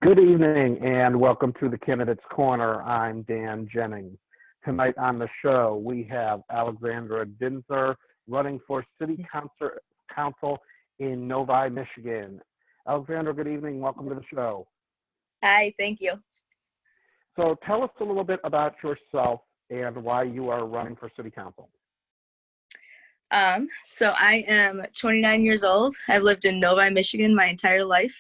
Good evening and welcome to the Candidates Corner. I'm Dan Jennings. Tonight on the show, we have Alexandra DInser running for City Council in Novi, Michigan. Alexandra, good evening. Welcome to the show. Hi, thank you. So tell us a little bit about yourself and why you are running for City Council. So I am 29 years old. I've lived in Novi, Michigan my entire life.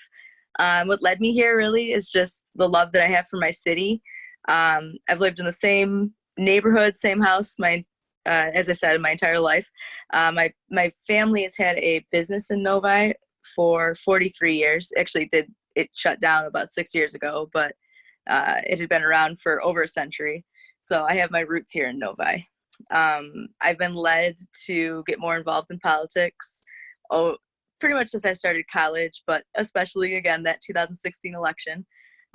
What led me here really is just the love that I have for my city. I've lived in the same neighborhood, same house, as I said, my entire life. My family has had a business in Novi for 43 years. Actually, it shut down about 6 years ago, but it had been around for over a century. So I have my roots here in Novi. I've been led to get more involved in politics pretty much since I started college, but especially, again, that 2016 election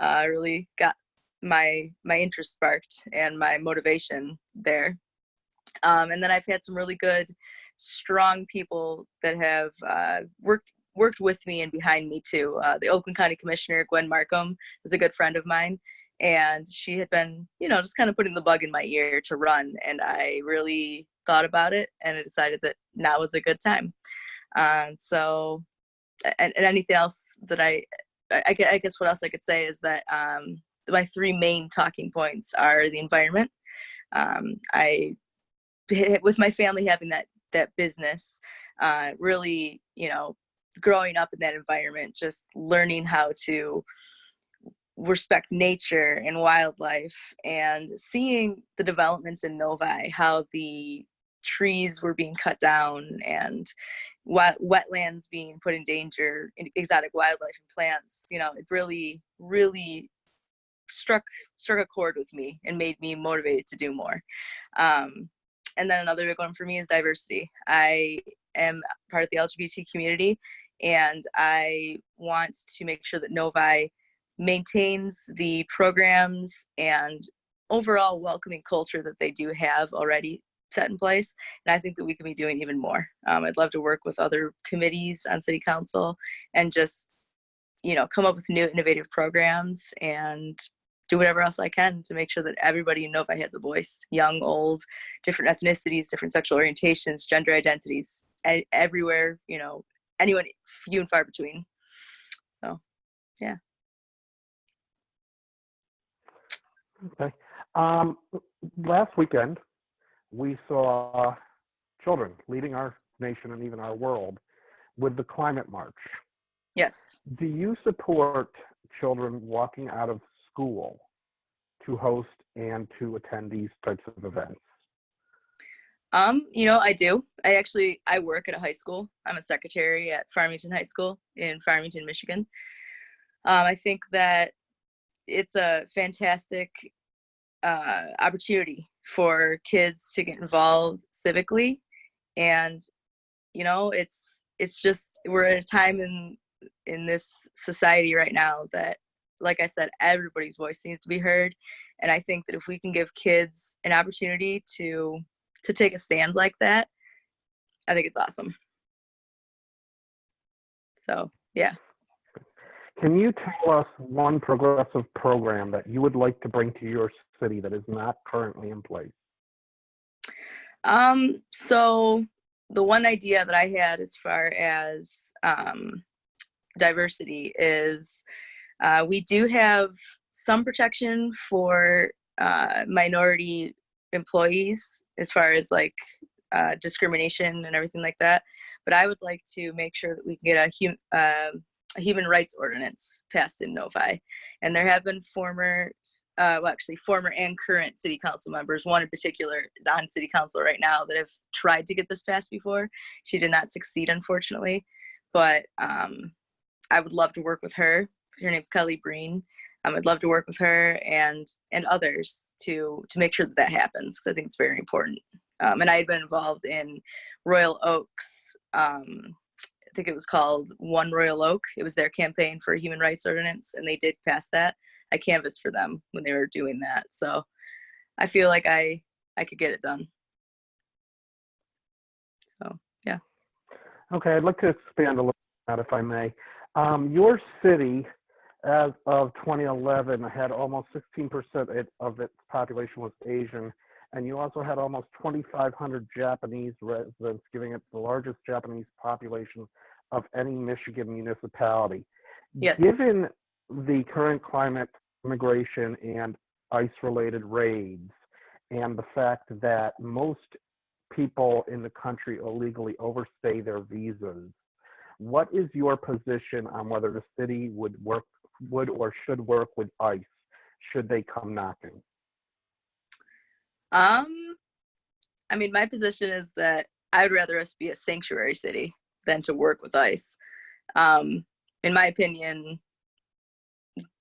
really got my interest sparked and my motivation there. And then I've had some really good, strong people that have worked with me and behind me too. The Oakland County Commissioner, Gwen Markham, is a good friend of mine. And she had been, just kind of putting the bug in my ear to run. And I really thought about it and I decided that now was a good time. So anything else that I guess what else I could say is that my three main talking points are the environment. With my family having that business, really, growing up in that environment, just learning how to respect nature and wildlife and seeing the developments in Novi, how the trees were being cut down and wetlands being put in danger, exotic wildlife and plants, it really, really struck a chord with me and made me motivated to do more. And then another big one for me is diversity. I am part of the LGBT community, and I want to make sure that Novi maintains the programs and overall welcoming culture that they do have already set in place. And I think that we can be doing even more. I'd love to work with other committees on city council and just, come up with new innovative programs and do whatever else I can to make sure that everybody in Novi has a voice, young, old, different ethnicities, different sexual orientations, gender identities, everywhere, anyone few and far between. So, yeah. Okay. Last weekend, we saw children leading our nation and even our world with the climate march. Yes. Do you support children walking out of school to host and to attend these types of events? I do. I work at a high school. I'm a secretary at Farmington High School in Farmington, Michigan. I think that it's a fantastic opportunity for kids to get involved civically, and it's just we're at a time in this society right now that, like I said, everybody's voice needs to be heard. And I think that if we can give kids an opportunity to take a stand like that, I think it's awesome. So, yeah. Can you tell us one progressive program that you would like to bring to your city that is not currently in place? So the one idea that I had as far as diversity is we do have some protection for minority employees as far as discrimination and everything like that. But I would like to make sure that we can get a human rights ordinance passed in Novi. And there have been former and current city council members. One in particular is on city council right now that have tried to get this passed before. She did not succeed, unfortunately. But I would love to work with her. Her name's Kelly Breen. I'd love to work with her and others to make sure that happens, because I think it's very important. And I had been involved in Royal Oaks. I think it was called One Royal Oak. It was their campaign for a human rights ordinance, and they did pass that. I canvassed for them when they were doing that. So I feel like I could get it done. So, yeah. Okay, I'd like to expand a little on that, if I may. Your city as of 2011, had almost 16% of its population was Asian, and you also had almost 2,500 Japanese residents, giving it the largest Japanese population of any Michigan municipality. Yes. Given the current climate, immigration, and ICE-related raids, and the fact that most people in the country illegally overstay their visas, what is your position on whether the city would or should work with ICE should they come knocking? I mean, my position is that I'd rather us be a sanctuary city than to work with ICE. In my opinion,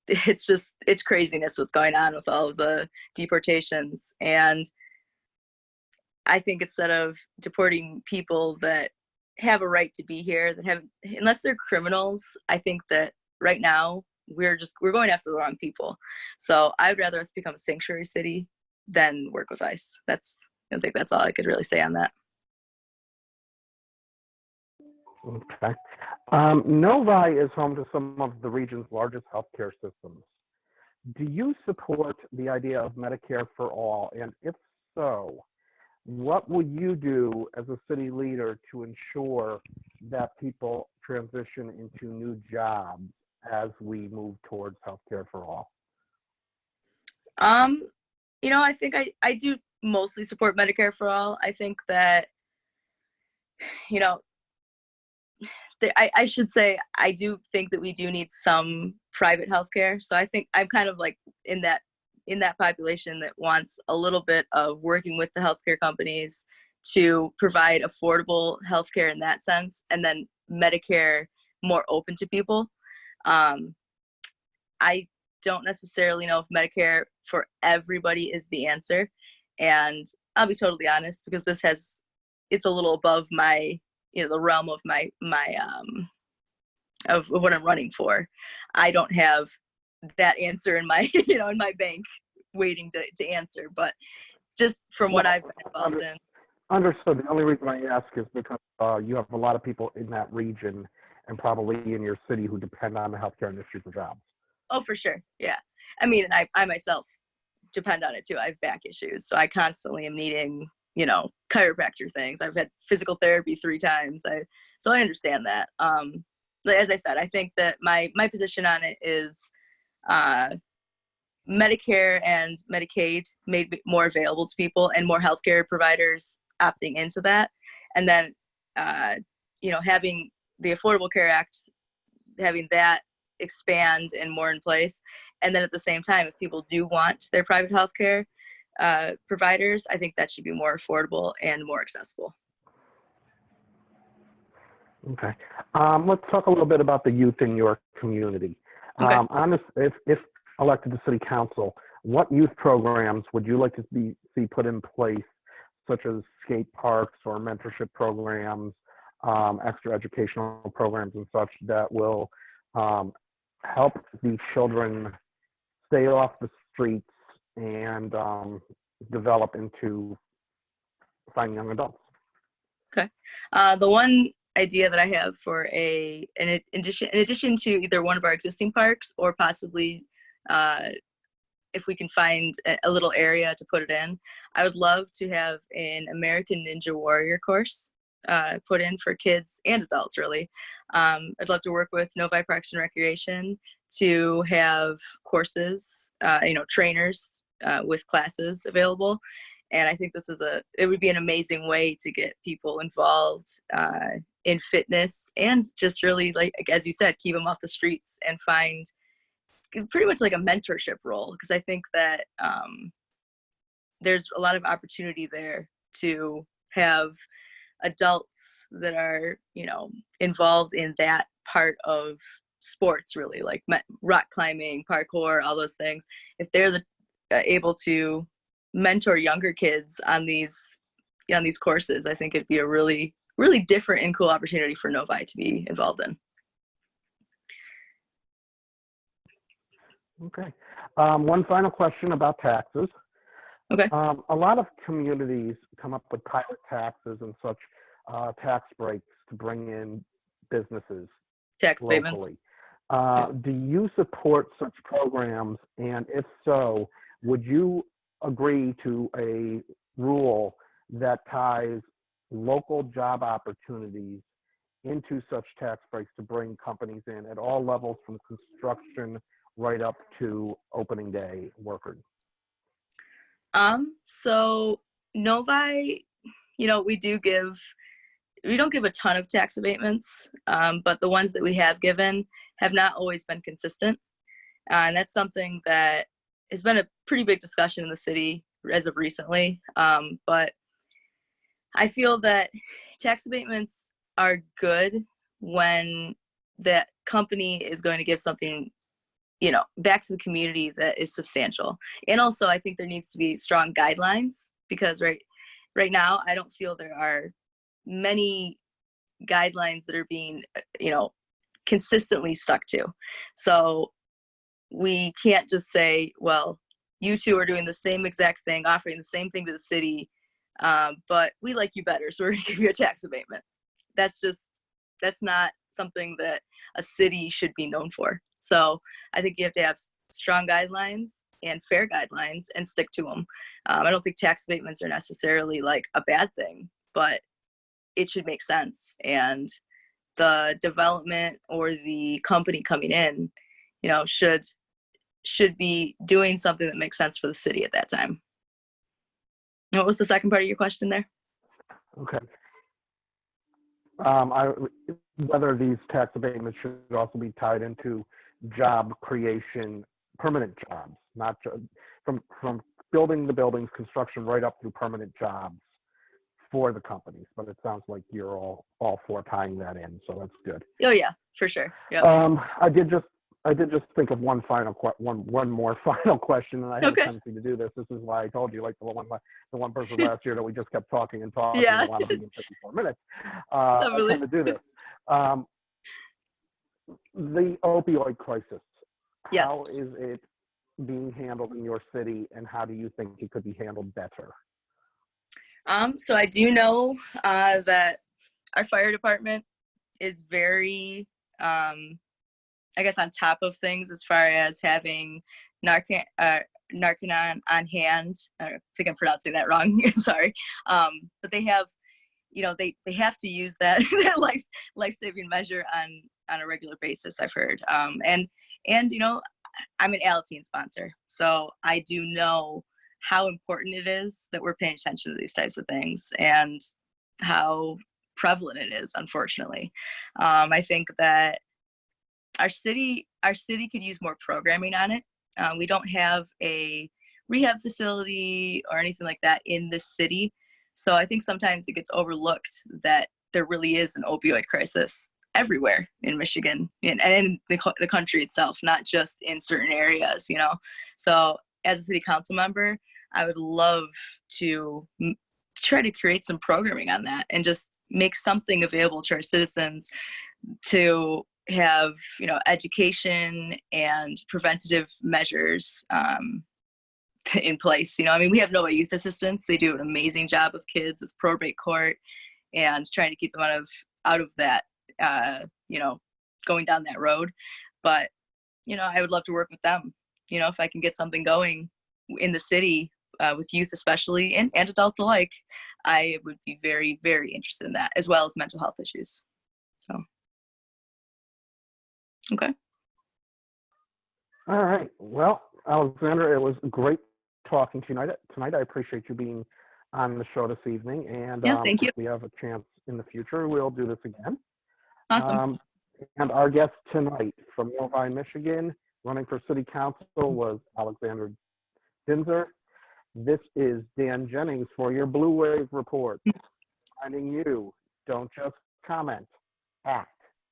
it's craziness what's going on with all of the deportations. And I think instead of deporting people that have a right to be here, that have, unless they're criminals, I think that right now we're going after the wrong people. So I'd rather us become a sanctuary city than work with ICE. I think that's all I could really say on that. Okay. Novi is home to some of the region's largest healthcare systems. Do you support the idea of Medicare for all? And if so, what will you do as a city leader to ensure that people transition into new jobs as we move towards healthcare for all? I think I do mostly support Medicare for all. I think that, I should say I do think that we do need some private healthcare. So I think I'm kind of like in that population that wants a little bit of working with the healthcare companies to provide affordable healthcare in that sense, and then Medicare more open to people. I don't necessarily know if Medicare for everybody is the answer, and I'll be totally honest, because it's a little above my the realm of my of what I'm running for. I don't have that answer in my in my bank waiting to answer, but just from what I've been involved in. Understood. The only reason I ask is because you have a lot of people in that region and probably in your city who depend on the healthcare industry for jobs. Oh, for sure. Yeah. I mean, I myself depend on it too. I have back issues, so I constantly am needing chiropractor things. I've had physical therapy 3 times. So I understand that. As I said, I think that my position on it is Medicare and Medicaid made more available to people, and more healthcare providers opting into that. And then, having the Affordable Care Act, having that expand and more in place. And then at the same time, if people do want their private healthcare providers, I think that should be more affordable and more accessible. Okay. Let's talk a little bit about the youth in your community. Okay. If elected to city council, what youth programs would you like to see put in place, such as skate parks or mentorship programs, extra educational programs and such, that will help the children stay off the streets and develop into fine young adults? Okay. The one idea that I have for in addition to either one of our existing parks, or possibly if we can find a little area to put it in, I would love to have an American Ninja Warrior course put in for kids and adults, really. I'd love to work with Novi Parks and Recreation to have courses, trainers with classes available. And I think it would be an amazing way to get people involved in fitness, and just really, like as you said, keep them off the streets and find pretty much like a mentorship role. Because I think that there's a lot of opportunity there to have adults that are, involved in that part of sports, really, like rock climbing, parkour, all those things. If they're able to mentor younger kids on these courses, I think it'd be a really, really different and cool opportunity for Novi to be involved in. Okay. One final question about taxes. Okay. A lot of communities come up with pilot taxes and such tax breaks to bring in businesses Tax locally. payments. Do you support such programs? And if so, would you agree to a rule that ties local job opportunities into such tax breaks to bring companies in at all levels from construction right up to opening day workers? So Novi, we don't give a ton of tax abatements, but the ones that we have given have not always been consistent. And that's something that has been a pretty big discussion in the city as of recently. But I feel that tax abatements are good when that company is going to give something, back to the community that is substantial. And also, I think there needs to be strong guidelines, because right now, I don't feel there are many guidelines that are being, consistently stuck to. So we can't just say, well, you two are doing the same exact thing, offering the same thing to the city, but we like you better, so we're going to give you a tax abatement. That's not something that a city should be known for. So I think you have to have strong guidelines and fair guidelines and stick to them. I don't think tax abatements are necessarily like a bad thing, but it should make sense. And the development or the company coming in, should be doing something that makes sense for the city at that time. What was the second part of your question there? Okay. Whether these tax abatements should also be tied into job creation, permanent jobs, not from building the buildings, construction, right up through permanent jobs for the companies. But it sounds like you're all for tying that in, so that's good. Oh yeah, for sure. Yep. I did just think of one more final question, and I have a tendency to do this. This is why I told you, like the one person last year that we just kept talking and talking. Yeah. And want to be in 54 minutes. I tend to do this. The opioid crisis. Yes. How is it being handled in your city, and how do you think it could be handled better? So I do know that our fire department is very, I guess, on top of things as far as having Narcan on hand. I think I'm pronouncing that wrong. I'm sorry. But they have, they have to use that life-saving measure on a regular basis, I've heard. And I'm an Alateen sponsor, so I do know how important it is that we're paying attention to these types of things and how prevalent it is, unfortunately. I think that our city could use more programming on it. We don't have a rehab facility or anything like that in this city. So I think sometimes it gets overlooked that there really is an opioid crisis everywhere in Michigan and in the country itself, not just in certain areas, So as a city council member, I would love to try to create some programming on that and just make something available to our citizens to have, education and preventative measures in place. We have Novi Youth Assistants. They do an amazing job with kids with probate court and trying to keep them out of that, going down that road. But, I would love to work with them. If I can get something going in the city with youth especially and adults alike, I would be very, very interested in that, as well as mental health issues. So. Okay. All right. Well, Alexandra, it was great talking to you tonight. I appreciate you being on the show this evening. And thank you. if we have a chance in the future, we'll do this again. Awesome. And our guest tonight from Novi, Michigan, running for city council, was Alexandra DInser. This is Dan Jennings for your Blue Wave Report. Finding you. Don't just comment. Act.